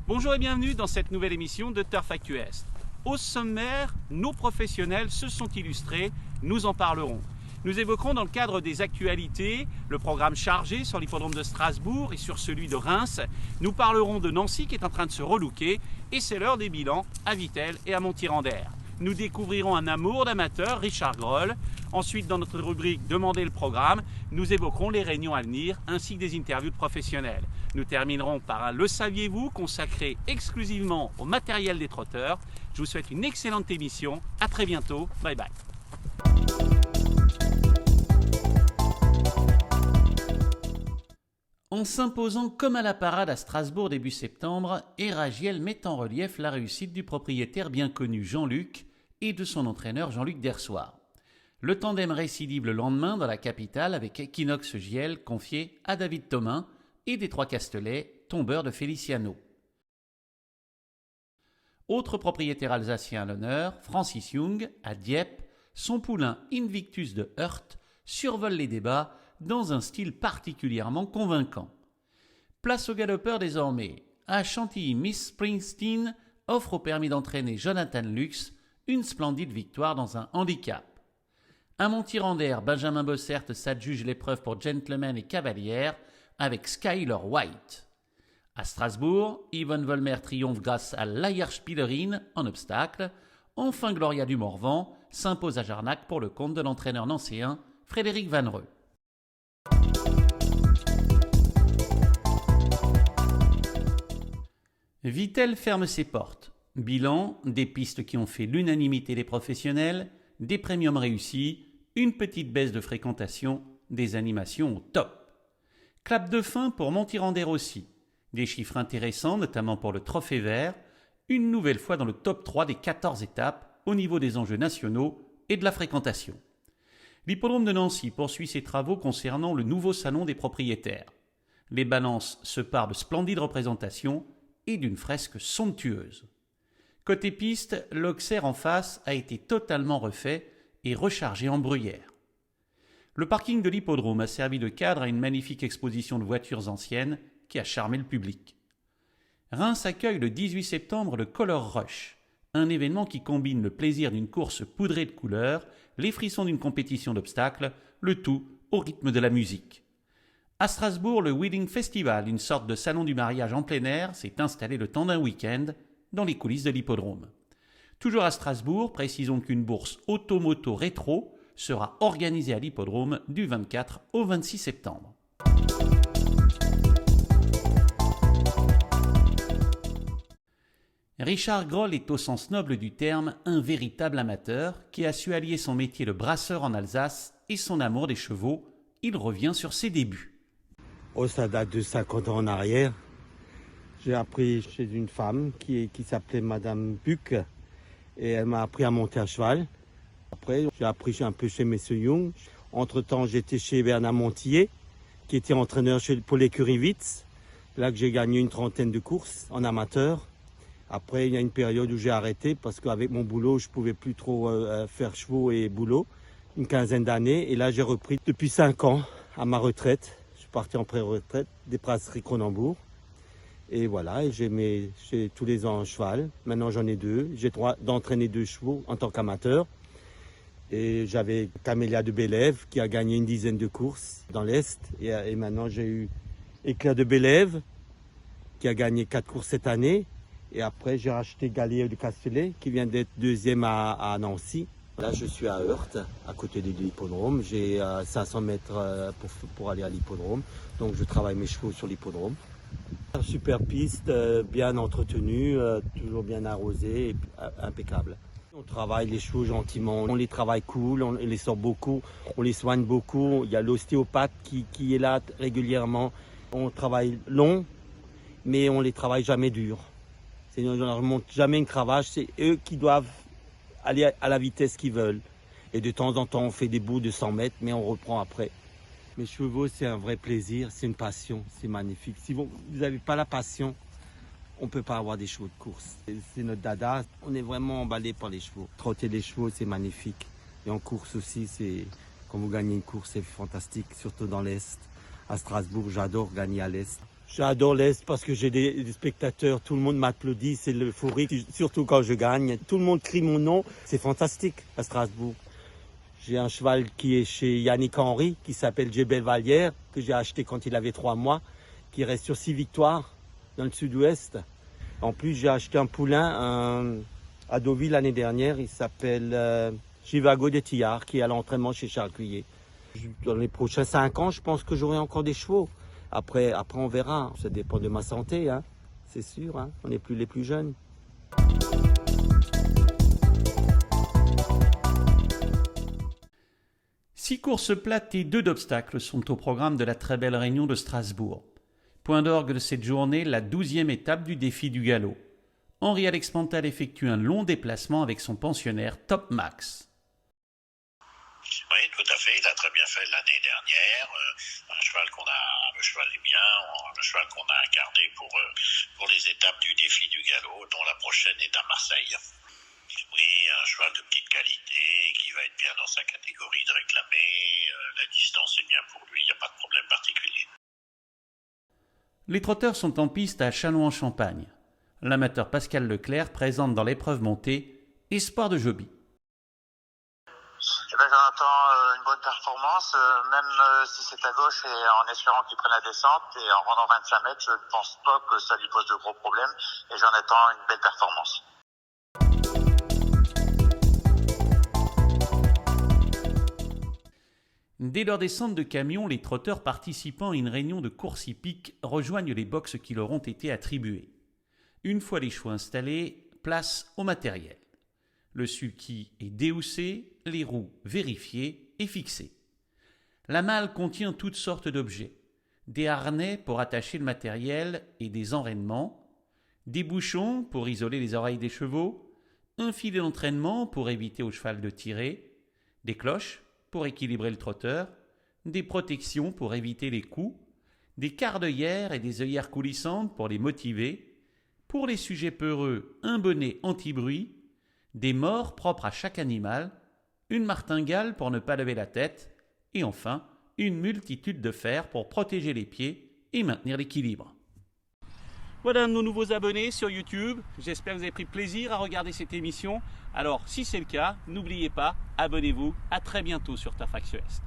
Bonjour et bienvenue dans cette nouvelle émission de Turf Actu Est. Au sommaire, nos professionnels se sont illustrés, nous en parlerons. Nous évoquerons dans le cadre des actualités le programme chargé sur l'hippodrome de Strasbourg et sur celui de Reims. Nous parlerons de Nancy qui est en train de se relooker et c'est l'heure des bilans à Vittel et à Montirandère. Nous découvrirons un amour d'amateur, Richard Groll. Ensuite, dans notre rubrique Demandez le programme, nous évoquerons les réunions à venir ainsi que des interviews de professionnels. Nous terminerons par un Le saviez-vous consacré exclusivement au matériel des trotteurs. Je vous souhaite une excellente émission. À très bientôt. Bye bye. En s'imposant comme à la parade à Strasbourg début septembre, Eragiel met en relief la réussite du propriétaire bien connu Jean-Luc et de son entraîneur Jean-Luc Dersoir. Le tandem récidive le lendemain dans la capitale avec Equinox Giel confié à David Thomain et des Trois Castellets, tombeur de Feliciano. Autre propriétaire alsacien à l'honneur, Francis Young, à Dieppe, son poulain Invictus de Heurt survole les débats dans un style particulièrement convaincant. Place aux galopeurs désormais. À Chantilly, Miss Springsteen offre au permis d'entraîner Jonathan Lux une splendide victoire dans un handicap. À Montirandère, Benjamin Bossert s'adjuge l'épreuve pour gentlemen et cavalières avec Skyler White. À Strasbourg, Yvonne Volmer triomphe grâce à l'Eierspielerin en obstacle. Enfin, Gloria du Morvan s'impose à Jarnac pour le compte de l'entraîneur nancéen Frédéric Vanreux. Vittel ferme ses portes. Bilan, des pistes qui ont fait l'unanimité des professionnels, des premiums réussis, une petite baisse de fréquentation, des animations au top. Clap de fin pour Montirandère aussi. Des chiffres intéressants, notamment pour le Trophée Vert, une nouvelle fois dans le top 3 des 14 étapes au niveau des enjeux nationaux et de la fréquentation. L'hippodrome de Nancy poursuit ses travaux concernant le nouveau salon des propriétaires. Les balances se parent de splendides représentations et d'une fresque somptueuse. Côté piste, l'Auxerre en face a été totalement refait et rechargé en bruyère. Le parking de l'hippodrome a servi de cadre à une magnifique exposition de voitures anciennes qui a charmé le public. Reims accueille le 18 septembre le Color Rush, un événement qui combine le plaisir d'une course poudrée de couleurs, les frissons d'une compétition d'obstacles, le tout au rythme de la musique. À Strasbourg, le Wedding Festival, une sorte de salon du mariage en plein air, s'est installé le temps d'un week-end dans les coulisses de l'hippodrome. Toujours à Strasbourg, précisons qu'une bourse automoto rétro sera organisée à l'hippodrome du 24 au 26 septembre. Richard Groll est au sens noble du terme un véritable amateur qui a su allier son métier de brasseur en Alsace et son amour des chevaux. Il revient sur ses débuts. Oh, ça date de 50 ans en arrière. J'ai appris chez une femme qui s'appelait Madame Buck et elle m'a appris à monter à cheval. Après, j'ai appris un peu chez M. Young. Entre-temps, j'étais chez Bernard Montillet qui était entraîneur pour l'écurie Witz. Là que j'ai gagné une trentaine de courses en amateur. Après, il y a une période où j'ai arrêté parce qu'avec mon boulot, je ne pouvais plus trop faire chevaux et boulot. Une quinzaine d'années. Et là, j'ai repris depuis 5 ans à ma retraite. Je suis parti en pré-retraite des brasseries Cronenbourg. Et voilà, j'ai tous les ans un cheval. Maintenant, j'en ai 2. J'ai droit d'entraîner 2 chevaux en tant qu'amateur. Et j'avais Camélia de Bélève qui a gagné une dizaine de courses dans l'Est. Et maintenant, j'ai eu Éclair de Bélève qui a gagné 4 courses cette année. Et après, j'ai racheté Galéo de Castellet qui vient d'être 2e à Nancy. Là, je suis à Heurt, à côté de l'hippodrome. J'ai 500 mètres pour aller à l'hippodrome. Donc, je travaille mes chevaux sur l'hippodrome. Super piste, bien entretenue, toujours bien arrosée, et impeccable. On travaille les chevaux gentiment, on les travaille cool, on les sort beaucoup, on les soigne beaucoup. Il y a l'ostéopathe qui est là régulièrement. On travaille long, mais on les travaille jamais dur. On ne leur montre jamais une cravache, c'est eux qui doivent aller à la vitesse qu'ils veulent. Et de temps en temps, on fait des bouts de 100 mètres, mais on reprend après. Mes chevaux, c'est un vrai plaisir, c'est une passion, c'est magnifique. Si vous n'avez pas la passion, on ne peut pas avoir des chevaux de course. C'est notre dada, on est vraiment emballé par les chevaux. Trotter les chevaux, c'est magnifique. Et en course aussi, quand vous gagnez une course, c'est fantastique, surtout dans l'Est. À Strasbourg, j'adore gagner à l'Est. J'adore l'Est parce que j'ai des spectateurs, tout le monde m'applaudit, c'est l'euphorie, surtout quand je gagne. Tout le monde crie mon nom, c'est fantastique à Strasbourg. J'ai un cheval qui est chez Yannick Henry, qui s'appelle Jebel Vallière, que j'ai acheté quand il avait 3 mois, qui reste sur 6 victoires dans le sud-ouest. En plus, j'ai acheté un poulain à Deauville l'année dernière, il s'appelle Chivago de Tillard, qui est à l'entraînement chez Charles Cuillet. Dans les prochains 5 ans, je pense que j'aurai encore des chevaux. Après, on verra. Ça dépend de ma santé, hein. C'est sûr. Hein. On n'est plus les plus jeunes. 6 courses plates et 2 d'obstacles sont au programme de la très belle Réunion de Strasbourg. Point d'orgue de cette journée, la 12e étape du défi du galop. Henri-Alex Pantal effectue un long déplacement avec son pensionnaire Top Max. Oui, tout à fait. Il a très bien fait l'année dernière. Le cheval est bien. Le cheval qu'on a gardé pour les étapes du défi du galop, dont la prochaine est à Marseille. Oui, un cheval de petite qualité qui va être bien dans sa catégorie de réclamé. La distance est bien pour lui. Il n'y a pas de problème particulier. Les trotteurs sont en piste à Châlons-en-Champagne. L'amateur Pascal Leclerc présente dans l'épreuve montée Espoir de Joby. J'en attends une bonne performance, même si c'est à gauche et en espérant qu'il prenne la descente et en rendant 25 mètres, je ne pense pas que ça lui pose de gros problèmes et j'en attends une belle performance. Dès leur descente de camion, les trotteurs participant à une réunion de course hippique rejoignent les boxes qui leur ont été attribuées. Une fois les chevaux installés, place au matériel. Le sulky est déhoussé, les roues vérifiées et fixées. La malle contient toutes sortes d'objets. Des harnais pour attacher le matériel et des enraînements, des bouchons pour isoler les oreilles des chevaux, un filet d'entraînement pour éviter au cheval de tirer, des cloches pour équilibrer le trotteur, des protections pour éviter les coups, des quarts d'œillères et des œillères coulissantes pour les motiver, pour les sujets peureux, un bonnet anti-bruit, des mors propres à chaque animal, une martingale pour ne pas lever la tête, et enfin, une multitude de fers pour protéger les pieds et maintenir l'équilibre. Voilà nos nouveaux abonnés sur YouTube. J'espère que vous avez pris plaisir à regarder cette émission. Alors, si c'est le cas, n'oubliez pas, abonnez-vous. À très bientôt sur Turf Action Est.